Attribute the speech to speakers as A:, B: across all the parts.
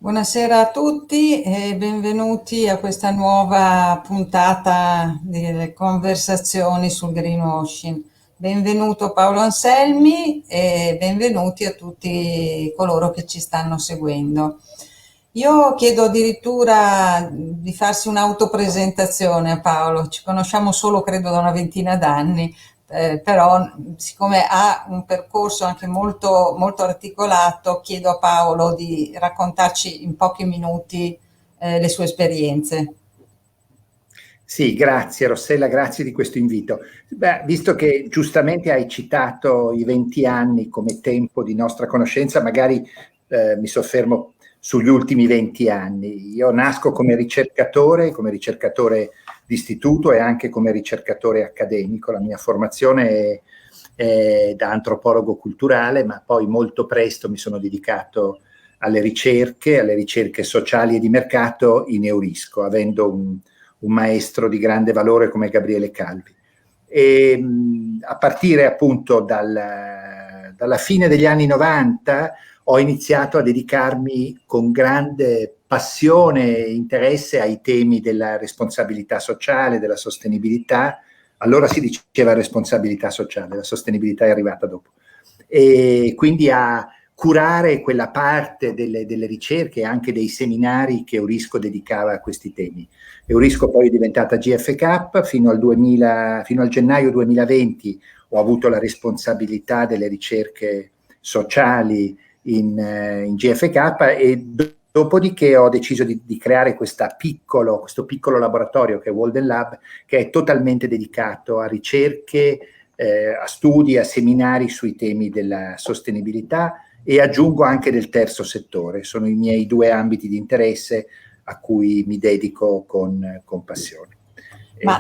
A: Buonasera a tutti e benvenuti a questa nuova puntata delle conversazioni sul greenwashing. Benvenuto Paolo Anselmi e benvenuti a tutti coloro che ci stanno seguendo. Io chiedo addirittura di farsi un'autopresentazione a Paolo, ci conosciamo solo credo da una ventina d'anni, però siccome ha un percorso anche molto, molto articolato, chiedo a Paolo di raccontarci in pochi minuti le sue esperienze.
B: Sì, grazie Rossella, grazie di questo invito. Beh, visto che giustamente hai citato i 20 anni come tempo di nostra conoscenza, magari mi soffermo sugli ultimi 20 anni. Io nasco come ricercatore d'istituto e anche come ricercatore accademico. La mia formazione è da antropologo culturale, ma poi molto presto mi sono dedicato alle ricerche sociali e di mercato in Eurisco, avendo un maestro di grande valore come Gabriele Calvi. E a partire appunto dalla fine degli anni 90 ho iniziato a dedicarmi con grande passione e interesse ai temi della responsabilità sociale, della sostenibilità. Allora si diceva responsabilità sociale, la sostenibilità è arrivata dopo. E quindi a curare quella parte delle ricerche e anche dei seminari che Eurisco dedicava a questi temi. Eurisco poi è diventata GFK, fino al gennaio 2020 ho avuto la responsabilità delle ricerche sociali in GFK e dopodiché ho deciso di creare questo piccolo laboratorio che è Walden Lab, che è totalmente dedicato a ricerche, a studi, a seminari sui temi della sostenibilità e aggiungo anche del terzo settore. Sono i miei due ambiti di interesse a cui mi dedico con passione.
A: Ma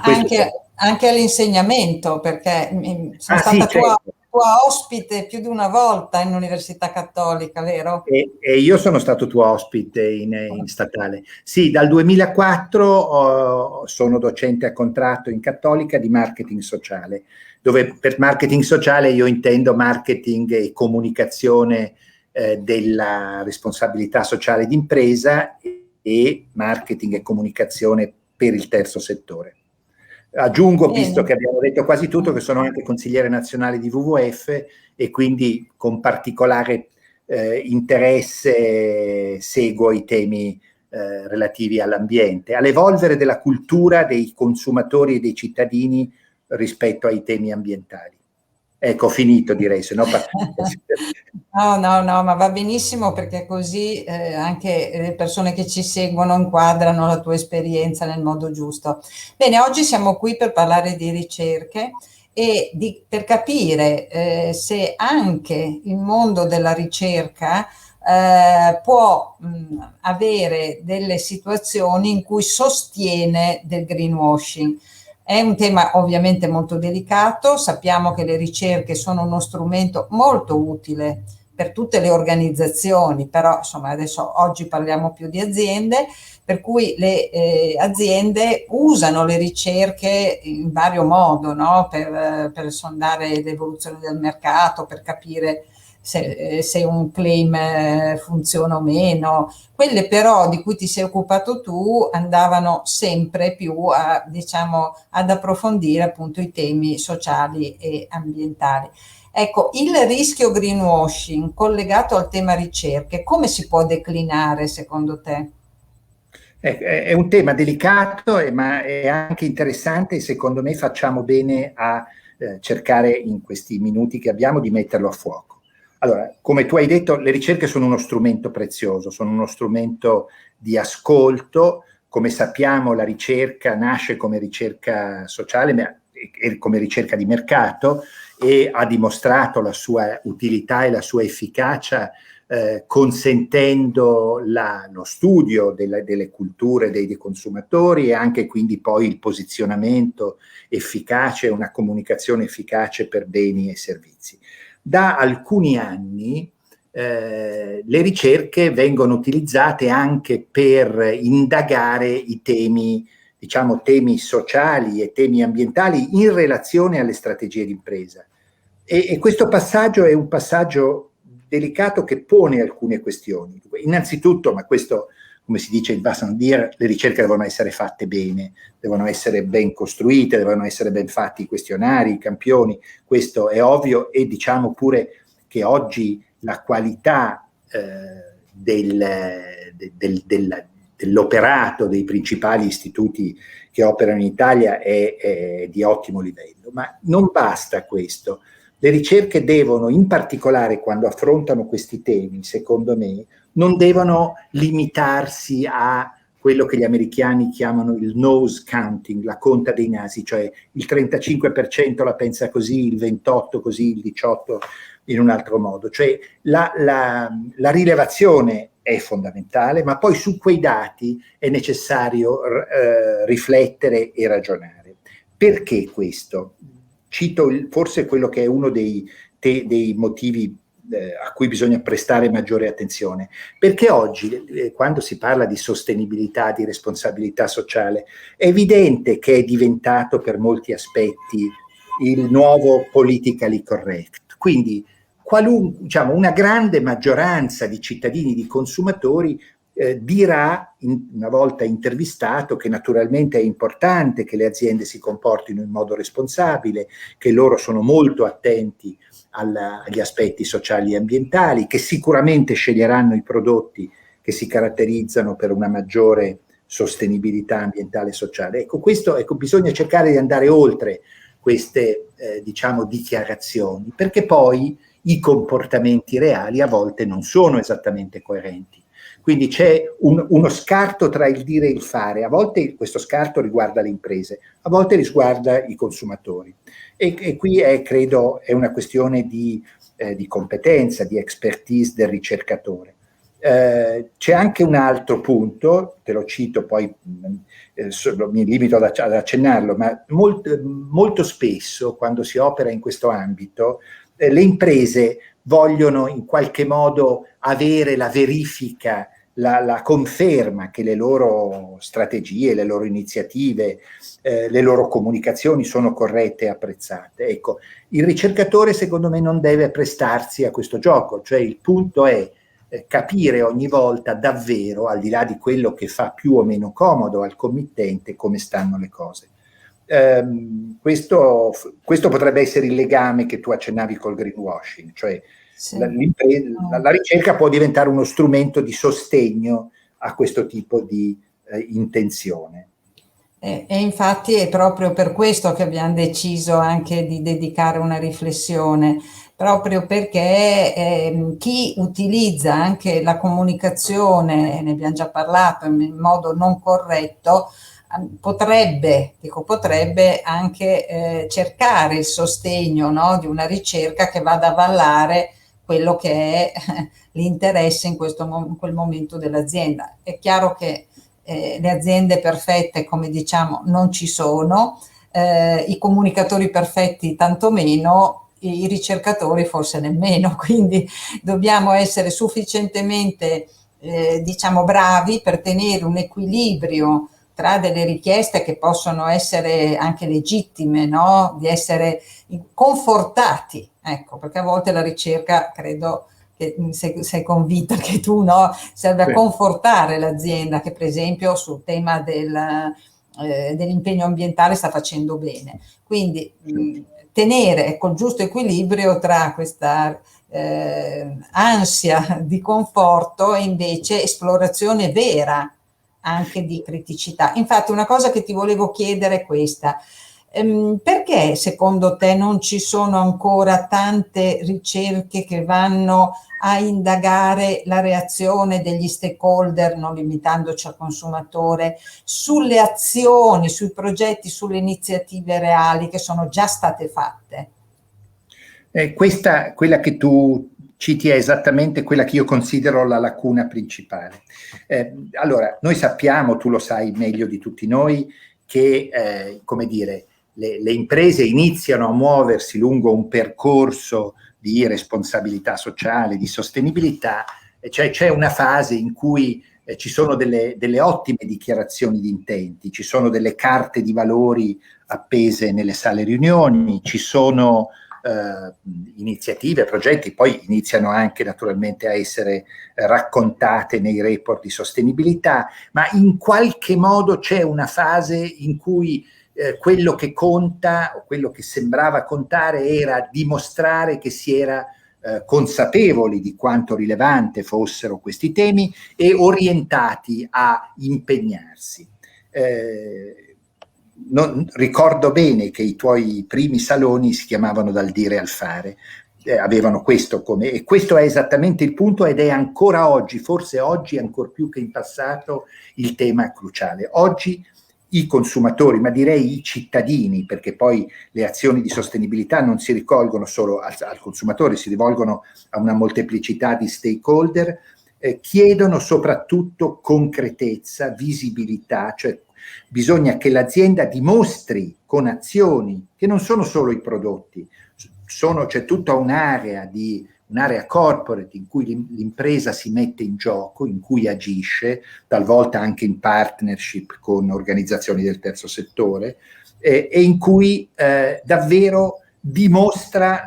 A: anche all'insegnamento, perché sono stata
B: certo.
A: tua ospite più di una volta in Università Cattolica, vero?
B: E io sono stato tuo ospite in statale. Sì, dal 2004 sono docente a contratto in Cattolica di marketing sociale, dove per marketing sociale io intendo marketing e comunicazione della responsabilità sociale d'impresa e marketing e comunicazione per il terzo settore. Aggiungo, visto che abbiamo detto quasi tutto, che sono anche consigliere nazionale di WWF e quindi con particolare interesse seguo i temi relativi all'ambiente, all'evolvere della cultura dei consumatori e dei cittadini rispetto ai temi ambientali. Ecco, ho finito direi, se no...
A: No, ma va benissimo perché così anche le persone che ci seguono inquadrano la tua esperienza nel modo giusto. Bene, oggi siamo qui per parlare di ricerche e per capire se anche il mondo della ricerca può avere delle situazioni in cui sostiene del greenwashing. È un tema ovviamente molto delicato, sappiamo che le ricerche sono uno strumento molto utile per tutte le organizzazioni, però insomma adesso oggi parliamo più di aziende, per cui le aziende usano le ricerche in vario modo, no? Per sondare l'evoluzione del mercato, per capire se un claim funziona o meno. Quelle però di cui ti sei occupato tu andavano sempre più a, diciamo, ad approfondire appunto i temi sociali e ambientali. Ecco, il rischio greenwashing collegato al tema ricerche, come si può declinare secondo te?
B: È un tema delicato, ma è anche interessante e secondo me facciamo bene a cercare in questi minuti che abbiamo di metterlo a fuoco. Allora, come tu hai detto, le ricerche sono uno strumento prezioso, sono uno strumento di ascolto. Come sappiamo, la ricerca nasce come ricerca sociale e come ricerca di mercato e ha dimostrato la sua utilità e la sua efficacia consentendo lo studio delle culture dei consumatori e anche quindi poi il posizionamento efficace, una comunicazione efficace per beni e servizi. Da alcuni anni le ricerche vengono utilizzate anche per indagare i temi, diciamo temi sociali e temi ambientali in relazione alle strategie d'impresa. E questo passaggio è un passaggio delicato che pone alcune questioni. Innanzitutto, ma questo, come si dice in bassin dire, le ricerche devono essere fatte bene, devono essere ben costruite, devono essere ben fatti i questionari, i campioni, questo è ovvio, e diciamo pure che oggi la qualità dell'operato dei principali istituti che operano in Italia è di ottimo livello, ma non basta questo. Le ricerche devono, in particolare quando affrontano questi temi, secondo me, non devono limitarsi a quello che gli americani chiamano il nose counting, la conta dei nasi, cioè il 35% la pensa così, il 28% così, il 18% in un altro modo. Cioè la rilevazione è fondamentale, ma poi su quei dati è necessario riflettere e ragionare. Perché questo? Cito forse quello che è uno dei motivi a cui bisogna prestare maggiore attenzione, perché oggi quando si parla di sostenibilità, di responsabilità sociale, è evidente che è diventato per molti aspetti il nuovo politically correct. Quindi diciamo, una grande maggioranza di cittadini, di consumatori dirà, una volta intervistato, che naturalmente è importante che le aziende si comportino in modo responsabile, che loro sono molto attenti agli aspetti sociali e ambientali, che sicuramente sceglieranno i prodotti che si caratterizzano per una maggiore sostenibilità ambientale e sociale. Ecco, bisogna cercare di andare oltre queste diciamo dichiarazioni, perché poi i comportamenti reali a volte non sono esattamente coerenti. Quindi c'è uno scarto tra il dire e il fare. A volte questo scarto riguarda le imprese, a volte riguarda i consumatori. E qui credo è una questione di competenza, di expertise del ricercatore. C'è anche un altro punto, te lo cito, poi mi limito ad accennarlo, ma molto spesso quando si opera in questo ambito le imprese vogliono in qualche modo avere la verifica, la conferma che le loro strategie, le loro iniziative, le loro comunicazioni sono corrette e apprezzate. Ecco, il ricercatore secondo me non deve prestarsi a questo gioco, cioè il punto è capire ogni volta davvero, al di là di quello che fa più o meno comodo al committente, come stanno le cose. Questo potrebbe essere il legame che tu accennavi col greenwashing, cioè sì. La ricerca può diventare uno strumento di sostegno a questo tipo di intenzione.
A: E infatti è proprio per questo che abbiamo deciso anche di dedicare una riflessione, proprio perché chi utilizza anche la comunicazione, ne abbiamo già parlato, in modo non corretto, potrebbe anche cercare il sostegno, no, di una ricerca che vada a avallare quello che è l'interesse in quel momento dell'azienda. È chiaro che le aziende perfette, come diciamo, non ci sono, i comunicatori perfetti tantomeno, i ricercatori forse nemmeno, quindi dobbiamo essere sufficientemente diciamo bravi per tenere un equilibrio tra delle richieste che possono essere anche legittime, no? Di essere confortati, ecco, perché a volte la ricerca, credo che sei convinta che tu, no, serve a confortare l'azienda che per esempio sul tema dell'impegno ambientale sta facendo bene. Quindi tenere col giusto equilibrio tra questa ansia di conforto e invece esplorazione vera anche di criticità. Infatti una cosa che ti volevo chiedere è questa: perché secondo te non ci sono ancora tante ricerche che vanno a indagare la reazione degli stakeholder, non limitandoci al consumatore, sulle azioni, sui progetti, sulle iniziative reali che sono già state fatte?
B: Quella che tu citi è esattamente quella che io considero la lacuna principale. Allora, noi sappiamo, tu lo sai meglio di tutti noi, che come dire, le imprese iniziano a muoversi lungo un percorso di responsabilità sociale, di sostenibilità, cioè c'è una fase in cui ci sono delle ottime dichiarazioni di intenti, ci sono delle carte di valori appese nelle sale riunioni, ci sono iniziative, progetti, poi iniziano anche naturalmente a essere raccontate nei report di sostenibilità, ma in qualche modo c'è una fase in cui quello che conta, o quello che sembrava contare, era dimostrare che si era consapevoli di quanto rilevante fossero questi temi e orientati a impegnarsi. Ricordo bene che i tuoi primi saloni si chiamavano Dal dire al fare, avevano questo come, e questo è esattamente il punto, ed è ancora oggi, forse oggi ancor più che in passato, il tema cruciale. Oggi i consumatori, ma direi i cittadini, perché poi le azioni di sostenibilità non si rivolgono solo al consumatore, si rivolgono a una molteplicità di stakeholder, chiedono soprattutto concretezza, visibilità, cioè bisogna che l'azienda dimostri con azioni che non sono solo i prodotti, c'è tutta un'area corporate in cui l'impresa si mette in gioco, in cui agisce, talvolta anche in partnership con organizzazioni del terzo settore, e in cui davvero dimostra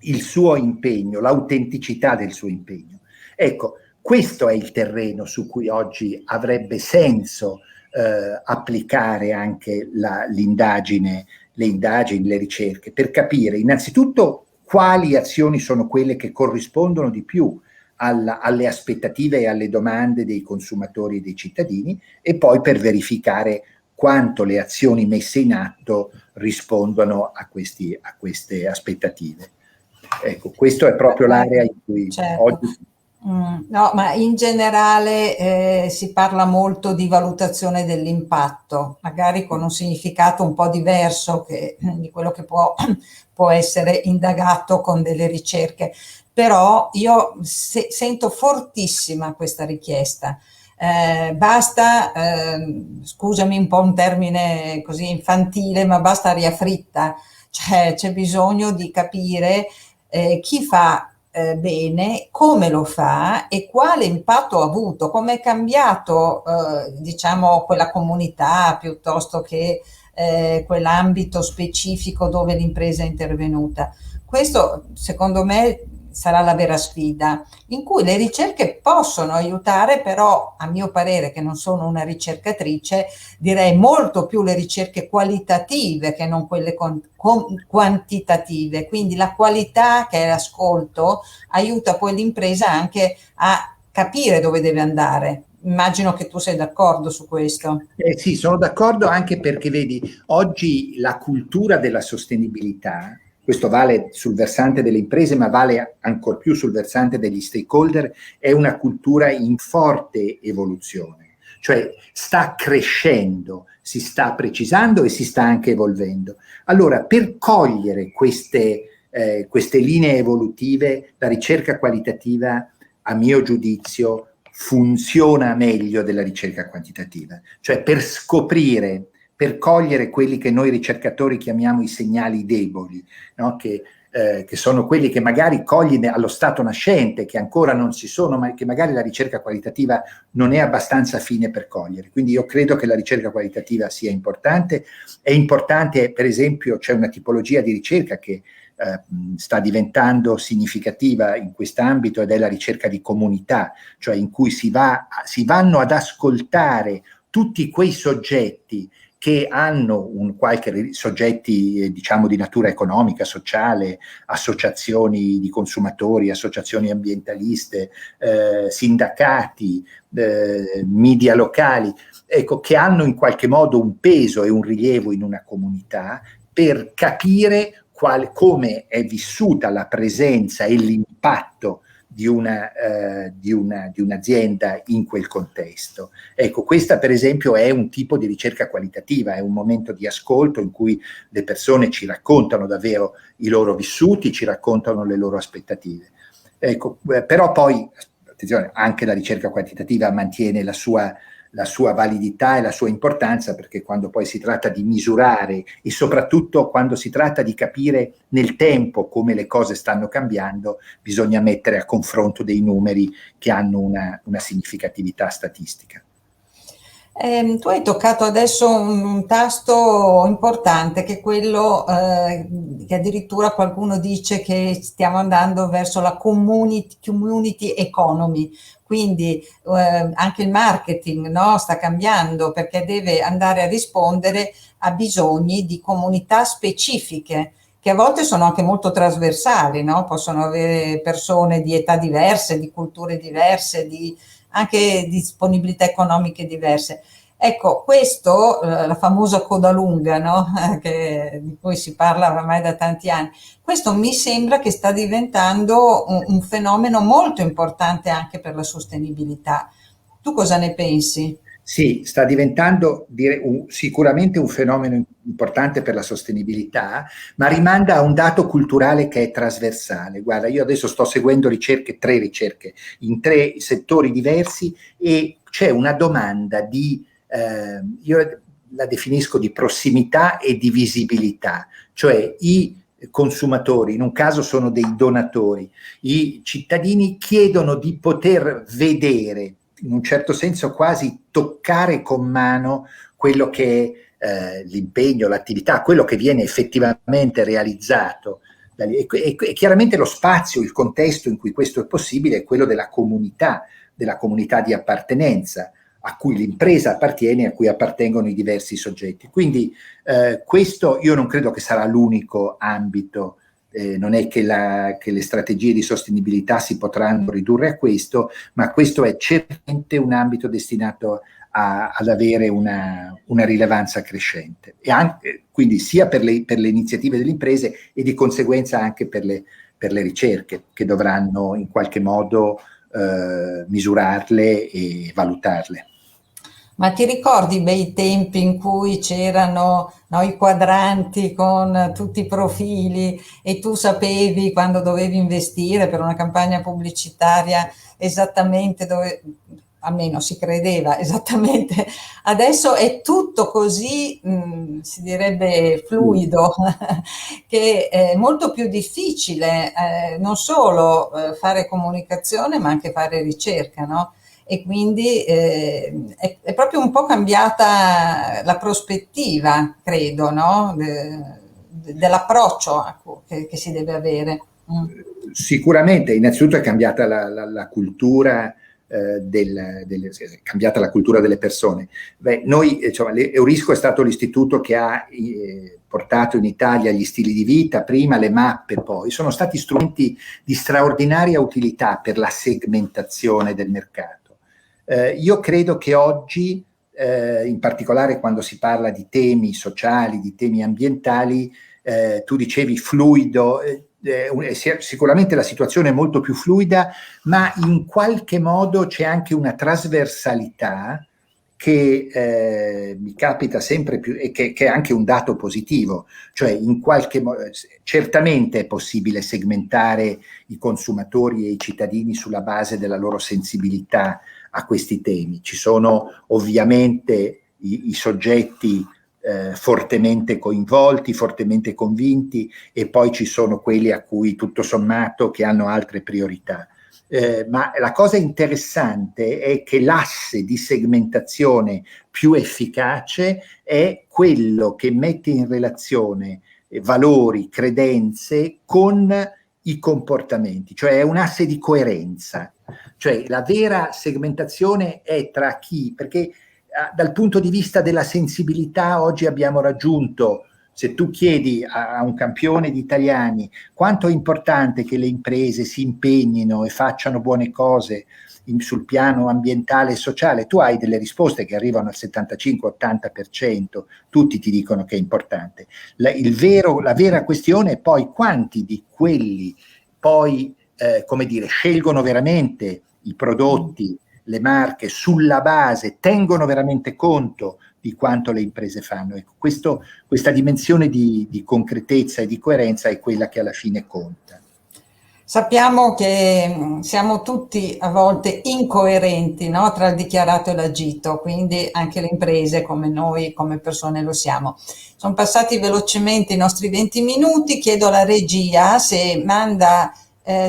B: il suo impegno, l'autenticità del suo impegno. Ecco, questo è il terreno su cui oggi avrebbe senso applicare anche le indagini, le ricerche, per capire innanzitutto quali azioni sono quelle che corrispondono di più alle aspettative e alle domande dei consumatori e dei cittadini, e poi per verificare quanto le azioni messe in atto rispondono a queste aspettative. Ecco, questo è proprio l'area in cui oggi...
A: No, ma in generale si parla molto di valutazione dell'impatto, magari con un significato un po' diverso di quello che può essere indagato con delle ricerche, però io sento fortissima questa richiesta. Basta, scusami un po' un termine così infantile, ma basta aria fritta, cioè c'è bisogno di capire chi fa bene, come lo fa e quale impatto ha avuto, come è cambiato diciamo quella comunità piuttosto che quell'ambito specifico dove l'impresa è intervenuta. Questo secondo me sarà la vera sfida, in cui le ricerche possono aiutare, però a mio parere, che non sono una ricercatrice, direi molto più le ricerche qualitative che non quelle quantitative. Quindi la qualità, che è l'ascolto, aiuta poi l'impresa anche a capire dove deve andare. Immagino che tu sei d'accordo su questo.
B: Sì, sono d'accordo, anche perché vedi, oggi la cultura della sostenibilità, questo vale sul versante delle imprese, ma vale ancor più sul versante degli stakeholder, è una cultura in forte evoluzione, cioè sta crescendo, si sta precisando e si sta anche evolvendo. Allora, per cogliere queste linee evolutive, la ricerca qualitativa, a mio giudizio, funziona meglio della ricerca quantitativa, cioè per scoprire, per cogliere quelli che noi ricercatori chiamiamo i segnali deboli, no? Che sono quelli che magari cogli allo stato nascente, che ancora non ci sono, ma che magari la ricerca qualitativa non è abbastanza fine per cogliere. Quindi io credo che la ricerca qualitativa sia importante. È importante, per esempio, c'è una tipologia di ricerca che sta diventando significativa in quest'ambito, ed è la ricerca di comunità, cioè in cui si vanno ad ascoltare tutti quei soggetti che hanno soggetti diciamo di natura economica, sociale, associazioni di consumatori, associazioni ambientaliste, sindacati, media locali, ecco, che hanno in qualche modo un peso e un rilievo in una comunità, per capire come è vissuta la presenza e l'impatto di un'azienda in quel contesto. Ecco, questa per esempio è un tipo di ricerca qualitativa, è un momento di ascolto in cui le persone ci raccontano davvero i loro vissuti, ci raccontano le loro aspettative. Ecco, però poi, attenzione, anche la ricerca quantitativa mantiene la sua validità e la sua importanza, perché quando poi si tratta di misurare e soprattutto quando si tratta di capire nel tempo come le cose stanno cambiando, bisogna mettere a confronto dei numeri che hanno una significatività statistica.
A: Tu hai toccato adesso un tasto importante, che è quello che addirittura qualcuno dice che stiamo andando verso la community economy, quindi anche il marketing, no, sta cambiando perché deve andare a rispondere a bisogni di comunità specifiche, che a volte sono anche molto trasversali, no? Possono avere persone di età diverse, di culture diverse, di anche disponibilità economiche diverse. Ecco, questo, la famosa coda lunga, no? Di cui si parla oramai da tanti anni, questo mi sembra che sta diventando un fenomeno molto importante anche per la sostenibilità. Tu cosa ne pensi?
B: Sì, sta diventando sicuramente un fenomeno importante per la sostenibilità, ma rimanda a un dato culturale che è trasversale. Guarda, io adesso sto seguendo tre ricerche in tre settori diversi e c'è una domanda io la definisco di prossimità e di visibilità, cioè i consumatori, in un caso sono dei donatori, i cittadini chiedono di poter vedere, in un certo senso quasi toccare con mano quello che è l'impegno, l'attività, quello che viene effettivamente realizzato. E chiaramente lo spazio, il contesto in cui questo è possibile è quello della comunità di appartenenza a cui l'impresa appartiene, a cui appartengono i diversi soggetti. Quindi questo io non credo che sarà l'unico ambito. Non è che le strategie di sostenibilità si potranno ridurre a questo, ma questo è certamente un ambito destinato ad avere una rilevanza crescente, e anche, quindi sia per le iniziative delle imprese e di conseguenza anche per le ricerche che dovranno in qualche modo misurarle e valutarle.
A: Ma ti ricordi i bei tempi in cui c'erano, no, i quadranti con tutti i profili e tu sapevi quando dovevi investire per una campagna pubblicitaria esattamente dove, almeno si credeva esattamente. Adesso è tutto così, si direbbe fluido, che è molto più difficile non solo fare comunicazione ma anche fare ricerca, no? E quindi è proprio un po' cambiata la prospettiva, credo, no? Dell'approccio che si deve avere.
B: Sicuramente, innanzitutto è cambiata la cultura è cambiata la cultura delle persone. Beh, noi, insomma, Eurisco è stato l'istituto che ha portato in Italia gli stili di vita, prima le mappe, poi sono stati strumenti di straordinaria utilità per la segmentazione del mercato. Io credo che oggi, in particolare quando si parla di temi sociali, di temi ambientali, tu dicevi fluido, sicuramente la situazione è molto più fluida, ma in qualche modo c'è anche una trasversalità che mi capita sempre più e che è anche un dato positivo, cioè in qualche modo certamente è possibile segmentare i consumatori e i cittadini sulla base della loro sensibilità a questi temi. Ci sono ovviamente i soggetti fortemente coinvolti, fortemente convinti, e poi ci sono quelli a cui tutto sommato che hanno altre priorità. Ma la cosa interessante è che l'asse di segmentazione più efficace è quello che mette in relazione valori, credenze con i comportamenti, cioè è un asse di coerenza. Cioè la vera segmentazione è tra chi, perché dal punto di vista della sensibilità oggi abbiamo raggiunto, se tu chiedi a un campione di italiani quanto è importante che le imprese si impegnino e facciano buone cose sul piano ambientale e sociale, tu hai delle risposte che arrivano al 75-80%, tutti ti dicono che è importante. La vera questione è poi quanti di quelli poi come dire, scelgono veramente i prodotti, le marche sulla base, tengono veramente conto di quanto le imprese fanno. Ecco, questa dimensione di concretezza e di coerenza è quella che alla fine conta.
A: Sappiamo che siamo tutti a volte incoerenti, no? Tra il dichiarato e l'agito, quindi anche le imprese come noi, come persone lo siamo. Sono passati velocemente i nostri 20 minuti, chiedo alla regia se manda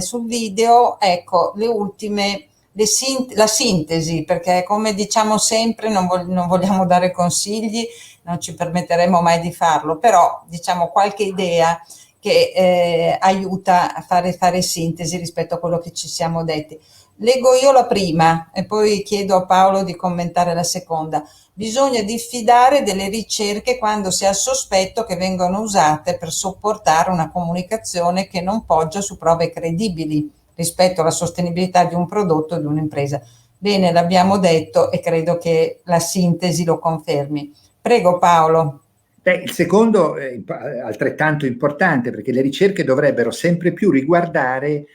A: sul video, ecco, le ultime la sintesi, perché come diciamo sempre non vogliamo dare consigli, non ci permetteremo mai di farlo, però diciamo qualche idea che aiuta a fare sintesi rispetto a quello che ci siamo detti. Leggo io la prima e poi chiedo a Paolo di commentare la seconda. Bisogna diffidare delle ricerche quando si ha il sospetto che vengano usate per sopportare una comunicazione che non poggia su prove credibili rispetto alla sostenibilità di un prodotto o di un'impresa. Bene, l'abbiamo detto e credo che la sintesi lo confermi. Prego Paolo.
B: Beh, il secondo è altrettanto importante, perché le ricerche dovrebbero sempre più riguardare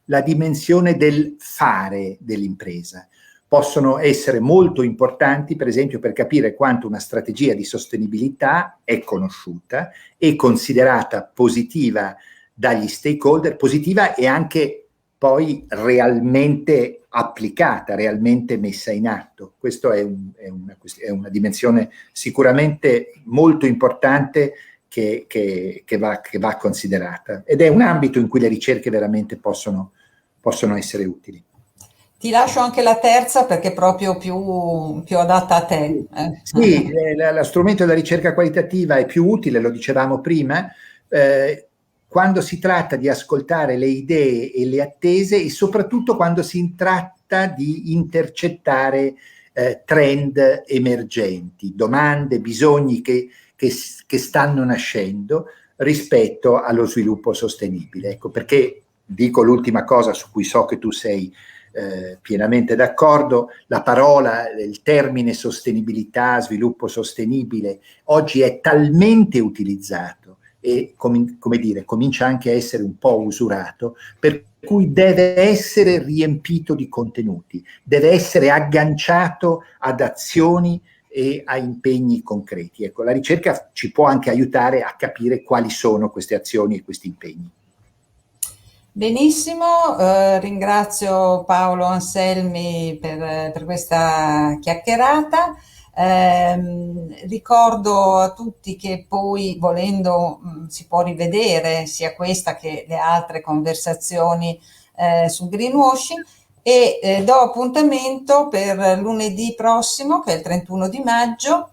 B: la dimensione del fare dell'impresa. Possono essere molto importanti, per esempio, per capire quanto una strategia di sostenibilità è conosciuta e considerata positiva dagli stakeholder, positiva e anche poi realmente applicata, realmente messa in atto. Questa è una dimensione sicuramente molto importante che va considerata, ed è un ambito in cui le ricerche veramente possono essere utili.
A: Ti lascio anche la terza perché è proprio più adatta a te.
B: Sì, lo strumento della ricerca qualitativa è più utile, lo dicevamo prima, quando si tratta di ascoltare le idee e le attese, e soprattutto quando si tratta di intercettare trend emergenti, domande, bisogni che stanno nascendo rispetto allo sviluppo sostenibile. Ecco perché dico l'ultima cosa su cui so che tu sei pienamente d'accordo. La parola, il termine sostenibilità, sviluppo sostenibile oggi è talmente utilizzato e come dire, comincia anche a essere un po' usurato, per cui deve essere riempito di contenuti, deve essere agganciato ad azioni e a impegni concreti. Ecco, la ricerca ci può anche aiutare a capire quali sono queste azioni e questi impegni.
A: Benissimo, ringrazio Paolo Anselmi per questa chiacchierata. Ricordo a tutti che poi volendo si può rivedere sia questa che le altre conversazioni sul greenwashing e do appuntamento per lunedì prossimo, che è il 31 di maggio,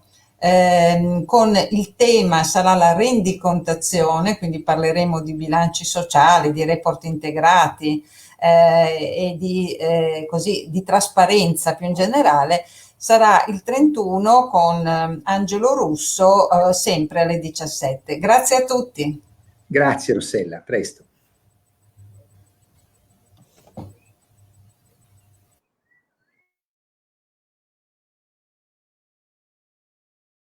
A: con il tema sarà la rendicontazione, quindi parleremo di bilanci sociali, di report integrati e di trasparenza più in generale. Sarà il 31 con Angelo Russo, sempre alle 17. Grazie a tutti.
B: Grazie Rossella, a presto.